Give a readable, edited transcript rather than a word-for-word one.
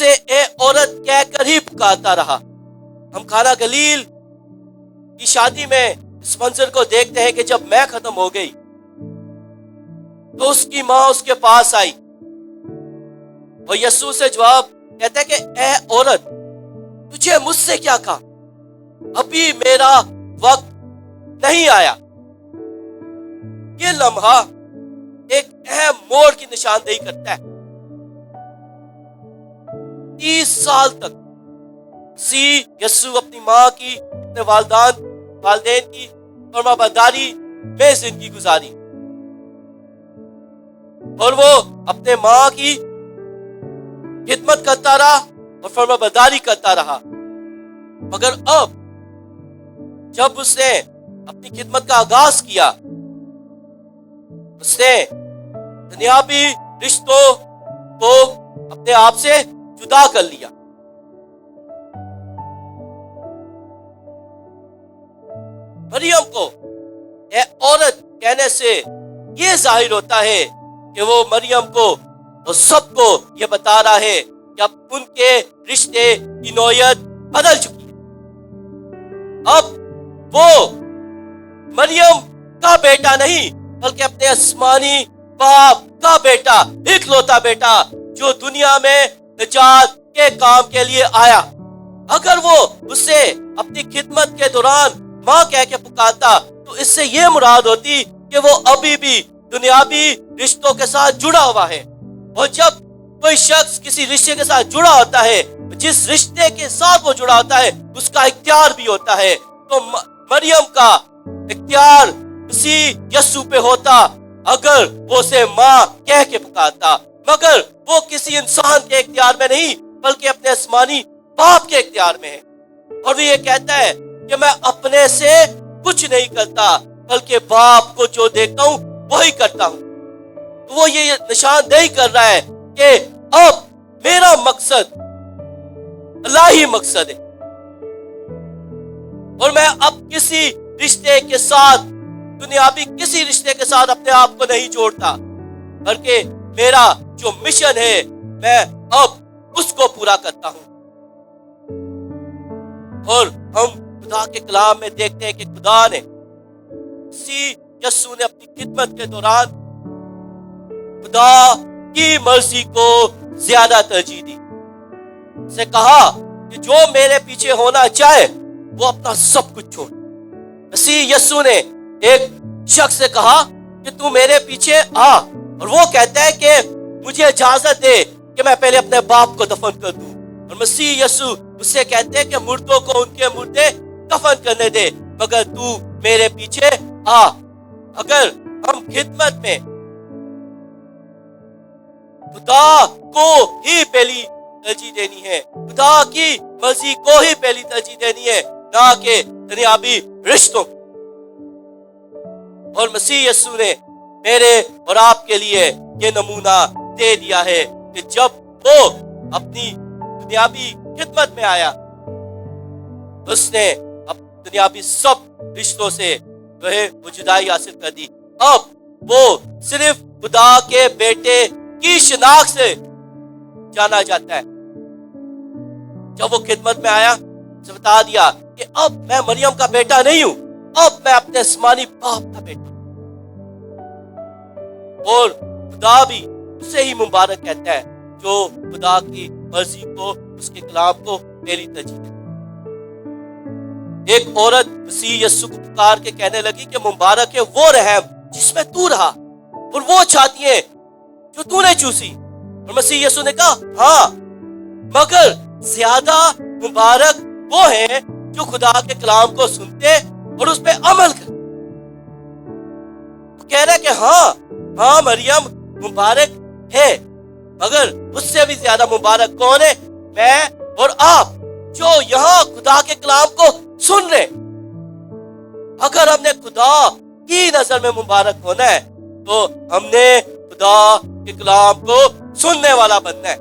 اسے اے عورت کہہ کر ہی پکارتا رہا۔ ہم کھانا گلیل کی شادی میں اس منظر کو دیکھتے ہیں کہ جب میں ختم ہو گئی تو اس کی ماں اس کے پاس آئی اور یسوع سے جواب کہتا ہے کہ اے عورت تجھے مجھ سے کیا کام، ابھی میرا وقت نہیں آیا۔ یہ لمحہ ایک اہم موڑ کی نشاندہی کرتا ہے۔ 30 سال تک یسوع اپنی ماں کی، اپنے والدین کی فرما برداری میں زندگی گزاری اور وہ اپنے ماں کی خدمت کرتا رہا اور فرما برداری کرتا رہا، مگر اب جب اس نے اپنی خدمت کا آغاز کیا اس نے دنیاوی رشتوں کو اپنے آپ سے جدا کر لیا۔ مریم کو اے عورت کہنے سے یہ ظاہر ہوتا ہے کہ وہ مریم کو اور سب کو یہ بتا رہا ہے کہ اب ان کے رشتے کی نوعیت بدل چکی ہے۔ اب وہ مریم کا بیٹا نہیں بلکہ اپنے آسمانی باپ کا بیٹا، اکلوتا بیٹا جو دنیا میں نجات کے کام کے لیے آیا۔ اگر وہ اسے اپنی خدمت کے دوران ماں کہہ کے پکارتا تو اس سے یہ مراد ہوتی کہ وہ ابھی بھی دنیاوی رشتوں کے ساتھ جڑا ہوا ہے، اور جب کوئی شخص کسی رشتے کے ساتھ جڑا ہوتا ہے، جس رشتے کے ساتھ وہ جڑا ہوتا ہے اس کا اختیار بھی ہوتا ہے۔ تو مریم کا اختیار اسی یسوع پہ ہوتا اگر وہ اسے ماں کہہ کے پکارتا، مگر وہ کسی انسان کے اختیار میں نہیں بلکہ اپنے آسمانی باپ کے اختیار میں ہے، اور وہ یہ کہتا ہے کہ میں اپنے سے کچھ نہیں کرتا بلکہ باپ کو جو دیکھتا ہوں وہی کرتا ہوں۔ تو وہ یہ نشاندہی کر رہا ہے کہ اب میرا مقصد الہی مقصد ہے، اور میں اب کسی رشتے کے ساتھ، دنیاوی کسی رشتے کے ساتھ اپنے آپ کو نہیں جوڑتا، بلکہ میرا جو مشن ہے میں اب اس کو پورا کرتا ہوں۔ اور ہم خدا کے کلام میں دیکھتے ہیں کہ خدا نے یسوع نے اپنی خدمت کے دوران خدا کی مرضی کو زیادہ ترجیح دی۔ اسے کہا کہ جو میرے پیچھے ہونا چاہے وہ اپنا سب کچھ چھوڑ۔ مسیح یسوع نے ایک شخص سے کہا کہ تو میرے پیچھے آ، اور وہ کہتا ہے کہ مجھے اجازت دے کہ میں پہلے اپنے باپ کو دفن کر دوں، اور مسیح یسوع اس سے کہتے ہیں کہ مردوں کو ان کے مردے دفن کرنے دے، مگر تو میرے پیچھے آ۔ اگر ہم خدمت میں خدا کو ہی پہلی ترجیح دینی ہے، خدا کی مرضی کو ہی پہلی ترجیح دینی ہے، نہ کہ دنیاوی رشتوں۔ اور مسیح یسوع نے میرے اور آپ کے لیے یہ نمونہ دے دیا ہے کہ جب وہ اپنی دنیاوی خدمت میں آیا اس نے دنیاوی سب رشتوں سے جو ہے وہ جدائی حاصل کر دی۔ اب وہ صرف خدا کے بیٹے کی شناخت سے جانا جاتا ہے۔ جب وہ خدمت میں آیا اسے بتا دیا کہ اب میں مریم کا بیٹا نہیں ہوں، اب میں اپنے آسمانی باپ کا بیٹا ہوں، اور خدا بھی اسے ہی مبارک کہتا ہے جو خدا کی مرضی کو، اس کے کلام کو پہلی ترجیح دیتا ہے۔ ایک عورت مسیح یسوع کو پکار کے کہنے لگی کہ مبارک ہے وہ رحم جس میں تو رہا اور وہ چھاتی ہے جو تو نے چوسی۔ اور مسیح یسوع نے کہا ہاں، مگر زیادہ مبارک وہ ہیں جو خدا کے کلام کو سنتے اور اس پہ عمل کرتے۔ کہہ رہا ہے کہ ہاں مریم مبارک ہے، مگر اس سے بھی زیادہ مبارک کون ہے؟ میں اور آپ جو یہاں خدا کے کلام کو سن رہے۔ اگر ہم نے خدا کی نظر میں مبارک ہونا ہے تو ہم نے خدا کے کلام کو سننے والا بننا ہے۔